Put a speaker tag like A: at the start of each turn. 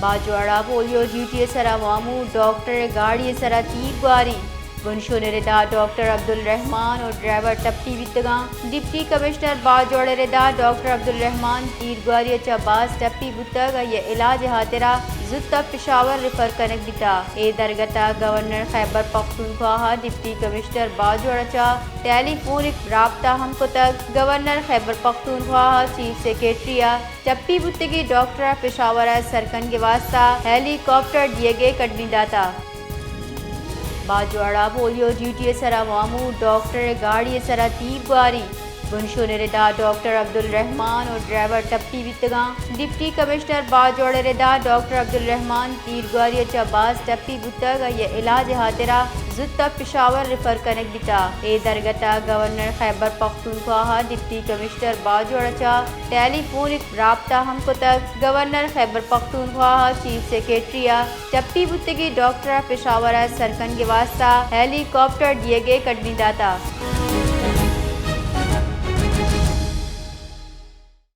A: बाजवाड़ा polio duty सरा वामू doctor गाड़ी सरा तीब गारी गुनशो निरेदा डॉक्टर अब्दुल रहमान और ड्राइवर टप्पी वितगा डिप्टी कमिश्नर बाजवाड़े रेदा डॉक्टर अब्दुल रहमान तीर ग्वारी चबास टप्पी बुतग ये इलाज हातिरा जुत्ता पेशावर रिफर कनक दिता ए दरगता governor Khyber Pakhtunkhwa deputy commissioner बाजवाड़ा चा टेलीफोनिक राब्ता हमको तक गवर्नर खैबर पख्तूनख्वा चीफ सेक्रेटरिया टप्पी बुतगी डॉक्टर पेशावर सरकन के वास्ता हेलीकॉप्टर दिए गए कटनी दाता बाजवाड़ा पोलियो ड्यूटी सरा वामू डॉक्टर गाड़ी सरा तीब गारी गुनशो निरेदा डॉक्टर अब्दुल रहमान और ड्राइवर टप्पी वितगा डिप्टी कमिश्नर बाजवाड़े रेदा डॉक्टर अब्दुल रहमान तीर ग्वारी चबास टप्पी बुतग ये इलाज हातिरा जुत्ता पेशावर रिफर कनक दिता ए दरगता governor Khyber Pakhtunkhwa deputy commissioner बाजवाड़ा चा टेलीफोनिक राब्ता हमको तक गवर्नर खैबर पख्तूनख्वा चीफ सेक्रेटरिया टप्पी बुतगी डॉक्टर पेशावर सरकन के वास्ता हेलीकॉप्टर दिए गए कटनी दाता।